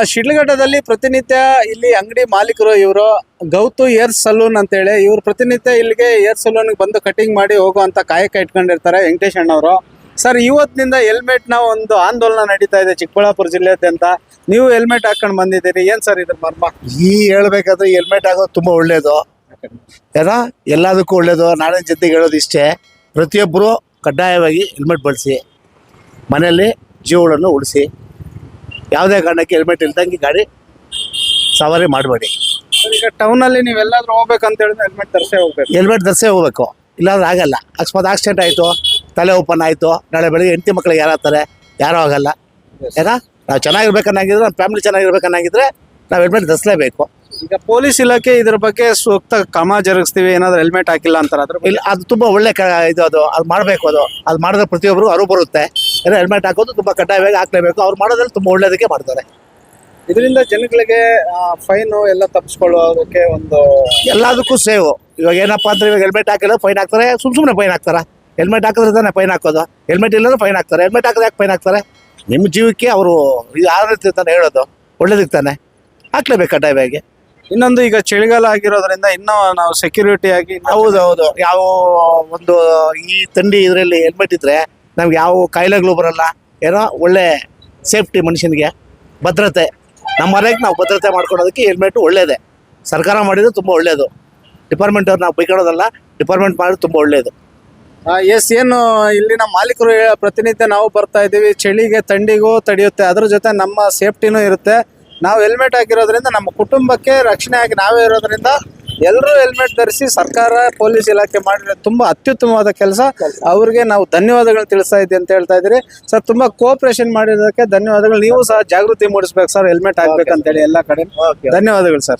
ಶಿಡ್ಲಘಟ್ಟದಲ್ಲಿ ಪ್ರತಿನಿತ್ಯ ಇಲ್ಲಿ ಅಂಗಡಿ ಮಾಲೀಕರು ಇವರು ಗೌತು ಏರ್ ಸಲೂನ್ ಅಂತೇಳಿ ಇವ್ರು ಪ್ರತಿನಿತ್ಯ ಇಲ್ಲಿಗೆ ಏರ್ ಸಲೂನ್ಗೆ ಬಂದು ಕಟಿಂಗ್ ಮಾಡಿ ಹೋಗುವಂತ ಕಾಯಕ ಇಟ್ಕೊಂಡಿರ್ತಾರೆ ವೆಂಕಟೇಶ್ ಅಣ್ಣವರು. ಸರ್, ಇವತ್ತಿನಿಂದ ಹೆಲ್ಮೆಟ್ ನ ಒಂದು ಆಂದೋಲನ ನಡೀತಾ ಇದೆ ಚಿಕ್ಕಬಳ್ಳಾಪುರ ಜಿಲ್ಲೆಯಾದ್ಯಂತ. ನೀವು ಹೆಲ್ಮೆಟ್ ಹಾಕೊಂಡು ಬಂದಿದ್ದೀರಿ, ಏನ್ ಸರ್ ಇದ್ರ ಮರ್ಮ? ಹೇಳ್ಬೇಕಾದ್ರೆ ಹೆಲ್ಮೆಟ್ ಆಗೋದು ತುಂಬಾ ಒಳ್ಳೇದು, ಏನೋ ಎಲ್ಲದಕ್ಕೂ ಒಳ್ಳೇದು. ನಾಡಿನ ಜೊತೆಗೆ ಹೇಳೋದು ಇಷ್ಟೇ, ಪ್ರತಿಯೊಬ್ಬರು ಕಡ್ಡಾಯವಾಗಿ ಹೆಲ್ಮೆಟ್ ಬಳಸಿ, ಮನೆಯಲ್ಲಿ ಜೀವಗಳನ್ನು ಉಳಿಸಿ, ಯಾವುದೇ ಕಾರಣಕ್ಕೆ ಹೆಲ್ಮೆಟ್ ಇಲ್ದಂಗೆ ಗಾಡಿ ಸವಾರಿ ಮಾಡಬೇಡಿ. ಈಗ ಟೌನ್ ಅಲ್ಲಿ ನೀವೆಲ್ಲಾದ್ರೂ ಹೋಗ್ಬೇಕಂತ ಹೇಳಿದ್ರೆ ಹೆಲ್ಮೆಟ್ ಧರಿಸೇ ಹೋಗ್ಬೇಕು. ಹೆಲ್ಮೆಟ್ ಧರಿಸೇ ಹೋಗ್ಬೇಕು, ಇಲ್ಲಾಂದ್ರೆ ಆಗಲ್ಲ. ಅಕಸ್ಮಾತ್ ಆಕ್ಸಿಡೆಂಟ್ ಆಯಿತು, ತಲೆ ಓಪನ್ ಆಯಿತು, ನಾಳೆ ಬೆಳಿಗ್ಗೆ ಹೆಂಡತಿ ಮಕ್ಳಿಗೆ ಯಾರಾಗ್ತಾರೆ, ಯಾರೂ ಆಗಲ್ಲ. ಏನೋ ನಾವು ಚೆನ್ನಾಗಿರ್ಬೇಕನ್ನಾಗಿದ್ರೆ, ನಮ್ಮ ಫ್ಯಾಮಿಲಿ ಚೆನ್ನಾಗಿರ್ಬೇಕನ್ನಾಗಿದ್ರೆ ನಾವು ಹೆಲ್ಮೆಟ್ ಧರಿಸಲೇಬೇಕು. ಈಗ ಪೊಲೀಸ್ ಇಲಾಖೆ ಇದ್ರ ಬಗ್ಗೆ ಸೂಕ್ತ ಕ್ರಮ ಜರುಗಿಸ್ತೀವಿ ಏನಾದ್ರು ಹೆಲ್ಮೆಟ್ ಹಾಕಿಲ್ಲ ಅಂತಾರೆ. ಅದ್ರ ಇಲ್ಲ, ಅದು ತುಂಬ ಒಳ್ಳೆ ಇದು ಅದು ಮಾಡಬೇಕು. ಅದು ಮಾಡಿದ್ರೆ ಪ್ರತಿಯೊಬ್ಬರು ಅರಿವು ಬರುತ್ತೆ. ಏನೋ ಹೆಲ್ಮೆಟ್ ಹಾಕೋದು ತುಂಬ ಕಡ್ಡಾಯವಾಗಿ ಹಾಕ್ಲೇಬೇಕು. ಅವ್ರು ಮಾಡೋದ್ರಲ್ಲಿ ತುಂಬ ಒಳ್ಳೇದಕ್ಕೆ ಮಾಡ್ತಾರೆ. ಇದರಿಂದ ಜನಗಳಿಗೆ ಫೈನು ಎಲ್ಲ ತಪ್ಪಿಸ್ಕೊಳ್ಳೋದಕ್ಕೆ ಒಂದು ಎಲ್ಲದಕ್ಕೂ ಸೇವ್. ಇವಾಗ ಏನಪ್ಪ ಅಂದ್ರೆ, ಇವಾಗ ಹೆಲ್ಮೆಟ್ ಹಾಕಿಲ್ಲ ಫೈನ್ ಹಾಕ್ತಾರೆ, ಸುಮ್ಮನೆ ಫೈನ್ ಹಾಕ್ತಾರೆ. ಹೆಲ್ಮೆಟ್ ಹಾಕಿದ್ರೆ ತಾನೇ ಫೈನ್ ಹಾಕೋದು, ಹೆಲ್ಮೆಟ್ ಇಲ್ಲದ್ರೆ ಫೈನ್ ಹಾಕ್ತಾರೆ. ಹೆಲ್ಮೆಟ್ ಹಾಕಿದ್ರೆ ಯಾಕೆ ಫೈನ್ ಹಾಕ್ತಾರೆ? ನಿಮ್ಮ ಜೀವಕ್ಕೆ ಅವರು ಯಾವ ರೀತಿ ತಾನೆ ಹೇಳೋದು, ಒಳ್ಳೇದಕ್ಕೆ ತಾನೆ ಹಾಕ್ಲೇಬೇಕು ಕಡ್ಡಾಯವಾಗಿ. ಇನ್ನೊಂದು, ಈಗ ಚಳಿಗಾಲ ಆಗಿರೋದ್ರಿಂದ ಇನ್ನೂ ನಾವು ಸೆಕ್ಯೂರಿಟಿ ಆಗಿ ಹೌದು, ಯಾವ ಒಂದು ಈ ಥಂಡಿ ಇದರಲ್ಲಿ ಹೆಲ್ಮೆಟ್ ಇದ್ರೆ ನಮ್ಗೆ ಯಾವ ಕಾಯಿಲೆಗಳು ಬರಲ್ಲ. ಏನೋ ಒಳ್ಳೆ ಸೇಫ್ಟಿ, ಮನುಷ್ಯನಿಗೆ ಭದ್ರತೆ. ನಮ್ಮ ಮನೆಗೆ ನಾವು ಭದ್ರತೆ ಮಾಡ್ಕೊಳೋದಕ್ಕೆ ಹೆಲ್ಮೆಟ್ ಒಳ್ಳೇದೇ. ಸರ್ಕಾರ ಮಾಡಿದ್ರೆ ತುಂಬ ಒಳ್ಳೇದು. ಡಿಪಾರ್ಟ್ಮೆಂಟ್ ಅವ್ರು ನಾವು ಬೈಕೊಳ್ಳೋದಲ್ಲ, ಡಿಪಾರ್ಟ್ಮೆಂಟ್ ಮಾಡಿದ್ರೆ ತುಂಬ ಒಳ್ಳೇದು. ಏನು ಇಲ್ಲಿನ ಮಾಲೀಕರು ಪ್ರತಿನಿತ್ಯ ನಾವು ಬರ್ತಾ ಇದ್ದೀವಿ, ಚಳಿಗೆ ಥಂಡಿಗೂ ತಡೆಯುತ್ತೆ, ಅದ್ರ ಜೊತೆ ನಮ್ಮ ಸೇಫ್ಟಿನೂ ಇರುತ್ತೆ. ನಾವು ಹೆಲ್ಮೆಟ್ ಹಾಕಿರೋದ್ರಿಂದ ನಮ್ಮ ಕುಟುಂಬಕ್ಕೆ ರಕ್ಷಣೆ ಆಗಿ ನಾವೇ ಇರೋದ್ರಿಂದ ಎಲ್ಲರೂ ಹೆಲ್ಮೆಟ್ ಧರಿಸಿ ಸರ್ಕಾರ ಪೊಲೀಸ್ ಇಲಾಖೆ ಮಾಡಿರೋ ತುಂಬಾ ಅತ್ಯುತ್ತಮವಾದ ಕೆಲಸ. ಅವ್ರಿಗೆ ನಾವು ಧನ್ಯವಾದಗಳು ತಿಳಿಸ್ತಾ ಇದ್ದೀವಿ ಅಂತ ಹೇಳ್ತಾ ಇದ್ದೀರಿ ಸರ್. ತುಂಬಾ ಕೋಆಪರೇಷನ್ ಮಾಡಿರೋದಕ್ಕೆ ಧನ್ಯವಾದಗಳು. ನೀವು ಸಹ ಜಾಗೃತಿ ಮೂಡಿಸ್ಬೇಕು ಸರ್, ಹೆಲ್ಮೆಟ್ ಹಾಕ್ಬೇಕಂತೇಳಿ ಎಲ್ಲ ಕಡೆ. ಧನ್ಯವಾದಗಳು ಸರ್.